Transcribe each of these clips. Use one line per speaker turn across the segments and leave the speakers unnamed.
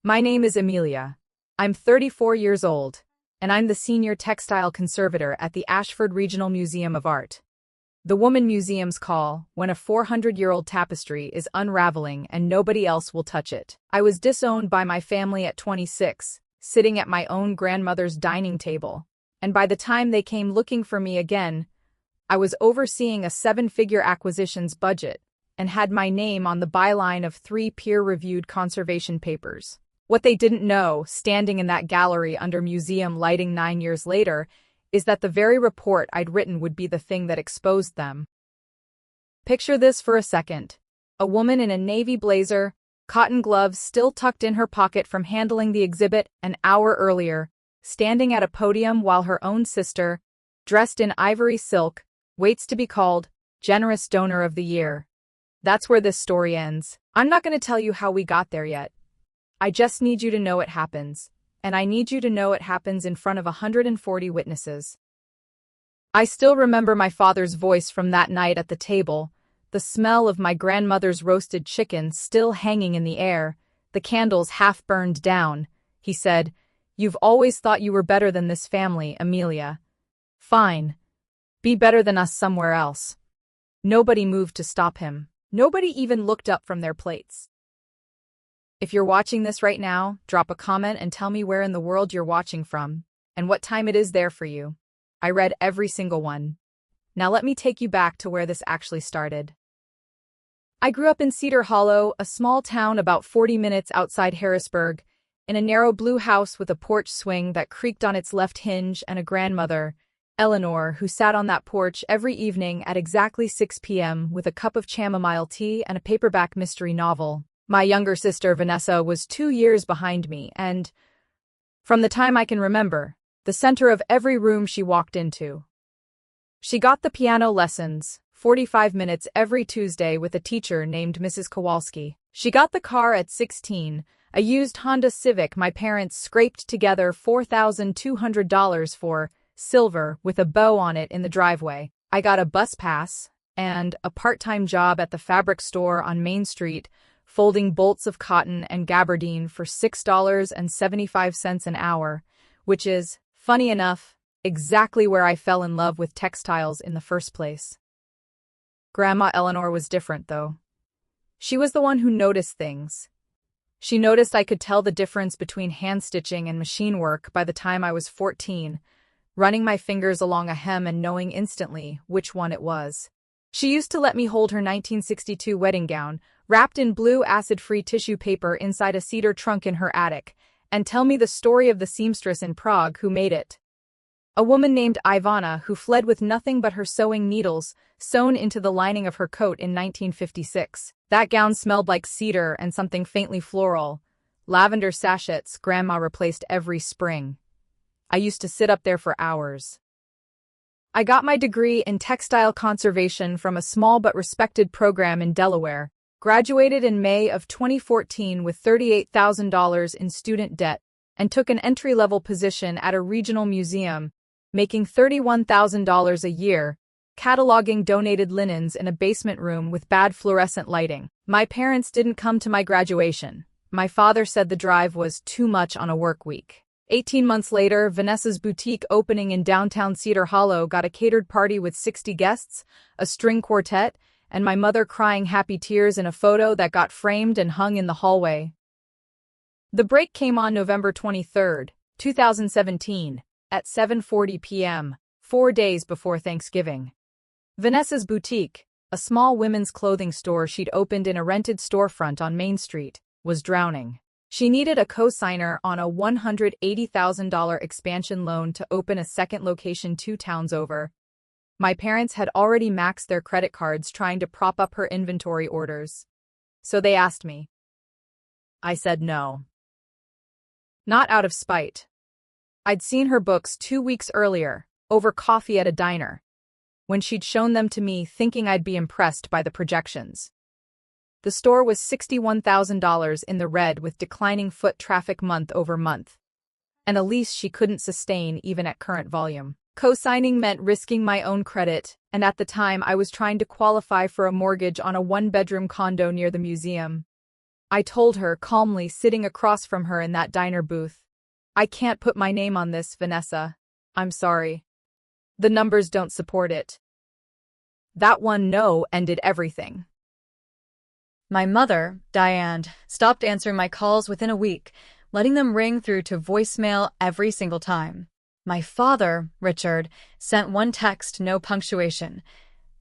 My name is Amelia. I'm 34 years old, and I'm the senior textile conservator at the Ashford Regional Museum of Art. The woman museums call when a 400-year-old tapestry is unraveling and nobody else will touch it. I was disowned by my family at 26, sitting at my own grandmother's dining table, and by the time they came looking for me again, I was overseeing a 7-figure acquisitions budget and had my name on the byline of 3 peer-reviewed conservation papers. What they didn't know, standing in that gallery under museum lighting 9 years later, is that the very report I'd written would be the thing that exposed them. Picture this for a second. A woman in a navy blazer, cotton gloves still tucked in her pocket from handling the exhibit an hour earlier, standing at a podium while her own sister, dressed in ivory silk, waits to be called Generous Donor of the Year. That's where this story ends. I'm not going to tell you how we got there yet. I just need you to know it happens, and I need you to know it happens in front of 140 witnesses. I still remember my father's voice from that night at the table, the smell of my grandmother's roasted chicken still hanging in the air, the candles half burned down. He said, "You've always thought you were better than this family, Amelia. Fine. Be better than us somewhere else." Nobody moved to stop him. Nobody even looked up from their plates. If you're watching this right now, drop a comment and tell me where in the world you're watching from, and what time it is there for you. I read every single one. Now let me take you back to where this actually started. I grew up in Cedar Hollow, a small town about 40 minutes outside Harrisburg, in a narrow blue house with a porch swing that creaked on its left hinge and a grandmother, Eleanor, who sat on that porch every evening at exactly 6 p.m. with a cup of chamomile tea and a paperback mystery novel. My younger sister, Vanessa, was 2 years behind me and, from the time I can remember, the center of every room she walked into. She got the piano lessons, 45 minutes every Tuesday with a teacher named Mrs. Kowalski. She got the car at 16, a used Honda Civic my parents scraped together $4,200 for, silver, with a bow on it in the driveway. I got a bus pass and a part-time job at the fabric store on Main Street, folding bolts of cotton and gabardine for $6.75 an hour, which is, funny enough, exactly where I fell in love with textiles in the first place. Grandma Eleanor was different, though. She was the one who noticed things. She noticed I could tell the difference between hand-stitching and machine work by the time I was 14, running my fingers along a hem and knowing instantly which one it was. She used to let me hold her 1962 wedding gown, wrapped in blue acid-free tissue paper inside a cedar trunk in her attic, and tell me the story of the seamstress in Prague who made it. A woman named Ivana who fled with nothing but her sewing needles sewn into the lining of her coat in 1956. That gown smelled like cedar and something faintly floral. Lavender sachets Grandma replaced every spring. I used to sit up there for hours. I got my degree in textile conservation from a small but respected program in Delaware, graduated in May of 2014 with $38,000 in student debt, and took an entry-level position at a regional museum, making $31,000 a year, cataloging donated linens in a basement room with bad fluorescent lighting. My parents didn't come to my graduation. My father said the drive was too much on a work week. 18 months later, Vanessa's boutique opening in downtown Cedar Hollow got a catered party with 60 guests, a string quartet, and my mother crying happy tears in a photo that got framed and hung in the hallway. The break came on November 23, 2017, at 7:40 p.m., 4 days before Thanksgiving. Vanessa's boutique, a small women's clothing store she'd opened in a rented storefront on Main Street, was drowning. She needed a co-signer on a $180,000 expansion loan to open a second location 2 towns over. My parents had already maxed their credit cards trying to prop up her inventory orders. So they asked me. I said no. Not out of spite. I'd seen her books 2 weeks earlier, over coffee at a diner, when she'd shown them to me thinking I'd be impressed by the projections. The store was $61,000 in the red with declining foot traffic month over month, and a lease she couldn't sustain even at current volume. Co-signing meant risking my own credit, and at the time I was trying to qualify for a mortgage on a 1-bedroom condo near the museum. I told her, calmly, sitting across from her in that diner booth. I can't put my name on this, Vanessa. I'm sorry. The numbers don't support it. That one no ended everything.
My mother, Diane, stopped answering my calls within a week, letting them ring through to voicemail every single time. My father, Richard, sent one text, no punctuation.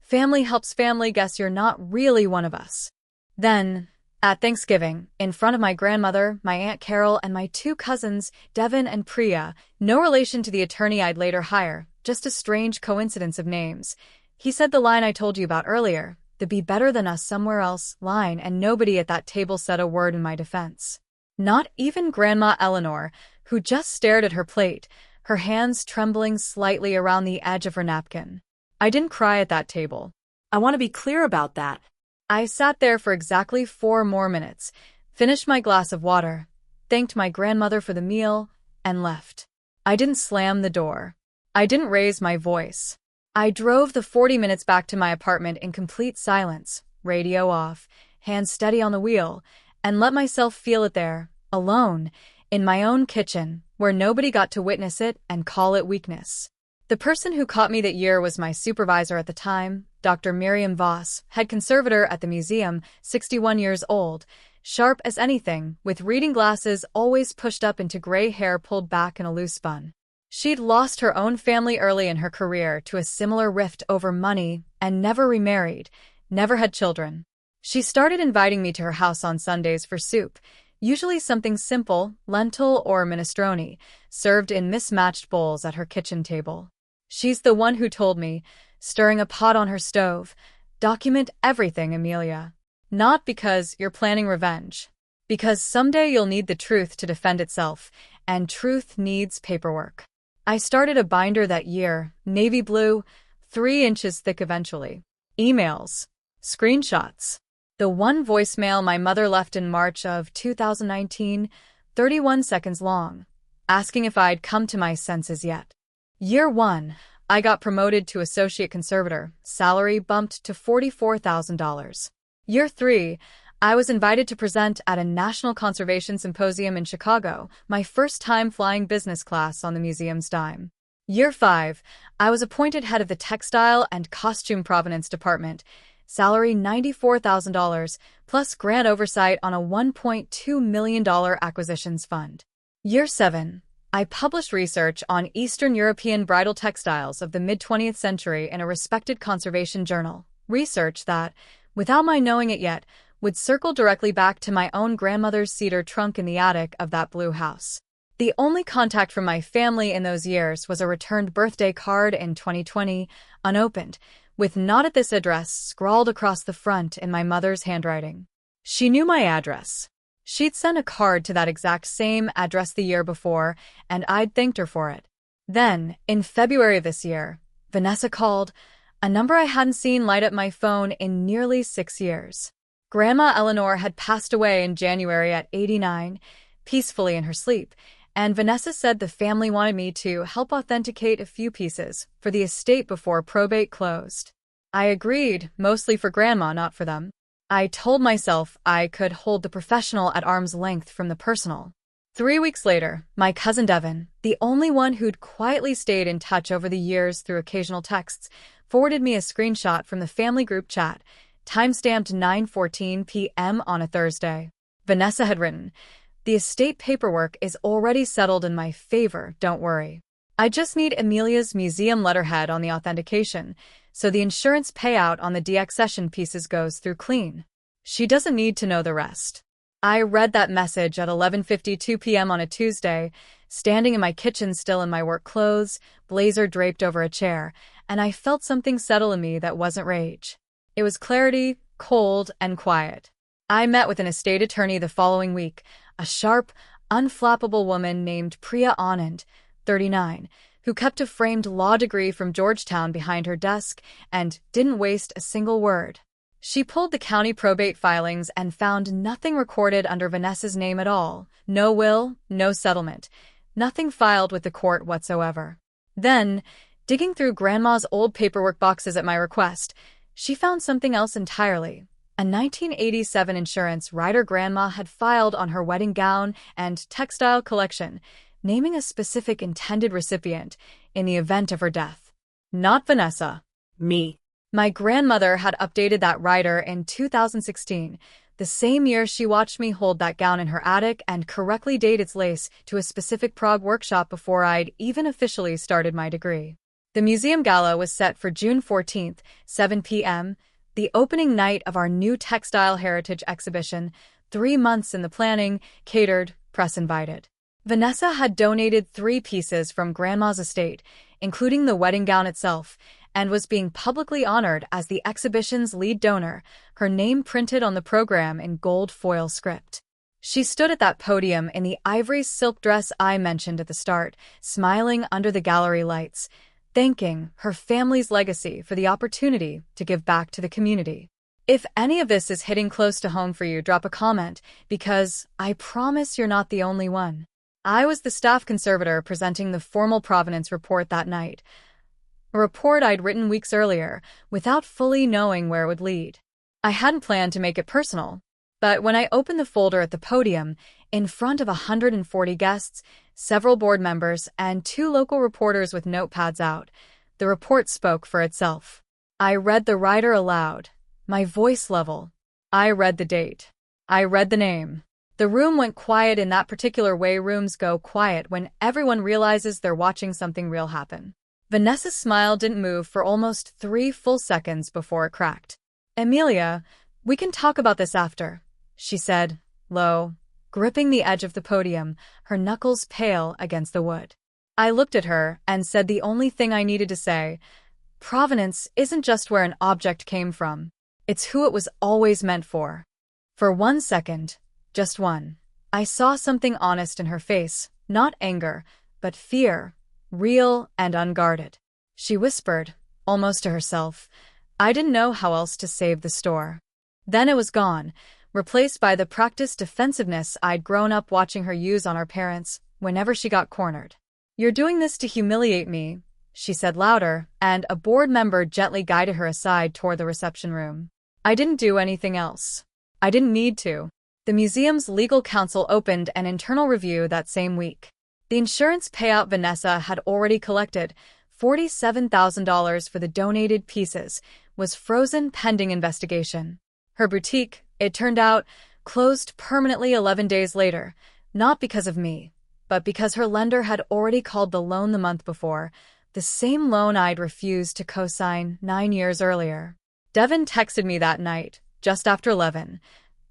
Family helps family, guess you're not really one of us. Then, at Thanksgiving, in front of my grandmother, my Aunt Carol, and my two cousins, Devin and Priya, no relation to the attorney I'd later hire, just a strange coincidence of names. He said the line I told you about earlier, the "be better than us somewhere else" line, and nobody at that table said a word in my defense. Not even Grandma Eleanor, who just stared at her plate, her hands trembling slightly around the edge of her napkin. I didn't cry at that table.
I want to be clear about that.
I sat there for exactly 4 more minutes, finished my glass of water, thanked my grandmother for the meal, and left. I didn't slam the door. I didn't raise my voice. I drove the 40 minutes back to my apartment in complete silence, radio off, hands steady on the wheel, and let myself feel it there, alone, in my own kitchen, where nobody got to witness it and call it weakness. The person who caught me that year was my supervisor at the time, Dr. Miriam Voss, head conservator at the museum, 61 years old, sharp as anything, with reading glasses always pushed up into gray hair pulled back in a loose bun. She'd lost her own family early in her career to a similar rift over money and never remarried, never had children. She started inviting me to her house on Sundays for soup, usually something simple, lentil or minestrone, served in mismatched bowls at her kitchen table. She's the one who told me, stirring a pot on her stove, "Document everything, Amelia. Not because you're planning revenge. Because someday you'll need the truth to defend itself, and truth needs paperwork." I started a binder that year, navy blue, 3 inches thick eventually. Emails. Screenshots. The one voicemail my mother left in March of 2019, 31 seconds long, asking if I'd come to my senses yet. Year 1, I got promoted to associate conservator, salary bumped to $44,000. Year 3, I was invited to present at a National Conservation Symposium in Chicago, my first time flying business class on the museum's dime. Year 5, I was appointed head of the Textile and Costume Provenance Department, salary $94,000, plus grant oversight on a $1.2 million acquisitions fund. Year 7, I published research on Eastern European bridal textiles of the mid-20th century in a respected conservation journal, research that, without my knowing it yet, would circle directly back to my own grandmother's cedar trunk in the attic of that blue house. The only contact from my family in those years was a returned birthday card in 2020, unopened, with "not at this address" scrawled across the front in my mother's handwriting. She knew my address. She'd sent a card to that exact same address the year before, and I'd thanked her for it. Then, in February of this year, Vanessa called, a number I hadn't seen light up my phone in nearly 6 years. Grandma Eleanor had passed away in January at 89, peacefully in her sleep, and Vanessa said the family wanted me to help authenticate a few pieces for the estate before probate closed. I agreed, mostly for Grandma, not for them. I told myself I could hold the professional at arm's length from the personal. 3 weeks later, my cousin Devin, the only one who'd quietly stayed in touch over the years through occasional texts, forwarded me a screenshot from the family group chat, timestamped 9:14 p.m. on a Thursday. Vanessa had written, "The estate paperwork is already settled in my favor, don't worry. I just need Amelia's museum letterhead on the authentication, so the insurance payout on the deaccession pieces goes through clean. She doesn't need to know the rest." I read that message at 11:52 p.m. on a Tuesday, standing in my kitchen still in my work clothes, blazer draped over a chair, and I felt something settle in me that wasn't rage. It was clarity, cold, and quiet. I met with an estate attorney the following week, a sharp, unflappable woman named Priya Anand, 39, who kept a framed law degree from Georgetown behind her desk and didn't waste a single word. She pulled the county probate filings and found nothing recorded under Vanessa's name at all, no will, no settlement, nothing filed with the court whatsoever. Then, digging through Grandma's old paperwork boxes at my request, she found something else entirely, A 1987 insurance rider grandma had filed on her wedding gown and textile collection, naming a specific intended recipient in the event of her death. Not Vanessa.
Me.
My grandmother had updated that rider in 2016, the same year she watched me hold that gown in her attic and correctly date its lace to a specific Prague workshop before I'd even officially started my degree. The museum gala was set for June 14th, 7 p.m., the opening night of our new textile heritage exhibition, 3 months in the planning, catered, press invited. Vanessa had donated 3 pieces from Grandma's estate, including the wedding gown itself, and was being publicly honored as the exhibition's lead donor, her name printed on the program in gold foil script. She stood at that podium in the ivory silk dress I mentioned at the start, smiling under the gallery lights, thanking her family's legacy for the opportunity to give back to the community. If any of this is hitting close to home for you, drop a comment, because I promise you're not the only one. I was the staff conservator presenting the formal provenance report that night, a report I'd written weeks earlier, without fully knowing where it would lead. I hadn't planned to make it personal, but when I opened the folder at the podium, in front of 140 guests, several board members, and 2 local reporters with notepads out, the report spoke for itself. I read the rider aloud, my voice level. I read the date. I read the name. The room went quiet in that particular way rooms go quiet when everyone realizes they're watching something real happen. Vanessa's smile didn't move for almost 3 full seconds before it cracked. "Amelia, we can talk about this after," she said, low, gripping the edge of the podium, her knuckles pale against the wood. I looked at her and said the only thing I needed to say: provenance isn't just where an object came from. It's who it was always meant for. For 1 second, just one, I saw something honest in her face, not anger, but fear, real and unguarded. She whispered, almost to herself, "I didn't know how else to save the store." Then it was gone, replaced by the practiced defensiveness I'd grown up watching her use on our parents whenever she got cornered. "You're doing this to humiliate me," she said louder, and a board member gently guided her aside toward the reception room. "I didn't do anything else. I didn't need to." The museum's legal counsel opened an internal review that same week. The insurance payout Vanessa had already collected, $47,000 for the donated pieces, was frozen pending investigation. Her boutique, it turned out, closed permanently 11 days later, not because of me, but because her lender had already called the loan the month before, the same loan I'd refused to co-sign 9 years earlier. Devin texted me that night, just after 11.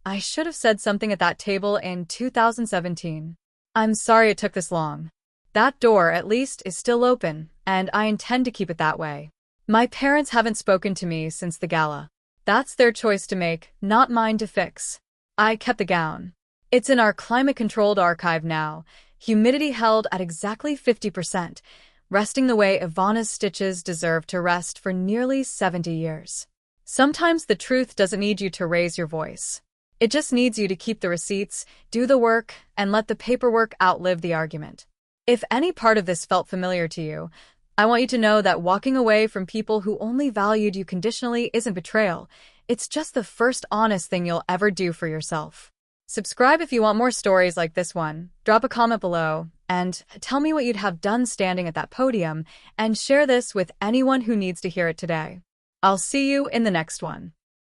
"I should have said something at that table in 2017. I'm sorry it took this long. That door, at least, is still open, and I intend to keep it that way. My parents haven't spoken to me since the gala. That's their choice to make, not mine to fix. I kept the gown. It's in our climate-controlled archive now, humidity held at exactly 50%, resting the way Ivana's stitches deserve to rest for nearly 70 years. Sometimes the truth doesn't need you to raise your voice. It just needs you to keep the receipts, do the work, and let the paperwork outlive the argument." If any part of this felt familiar to you, I want you to know that walking away from people who only valued you conditionally isn't betrayal. It's just the first honest thing you'll ever do for yourself. Subscribe if you want more stories like this one, drop a comment below, and tell me what you'd have done standing at that podium, and share this with anyone who needs to hear it today. I'll see you in the next one.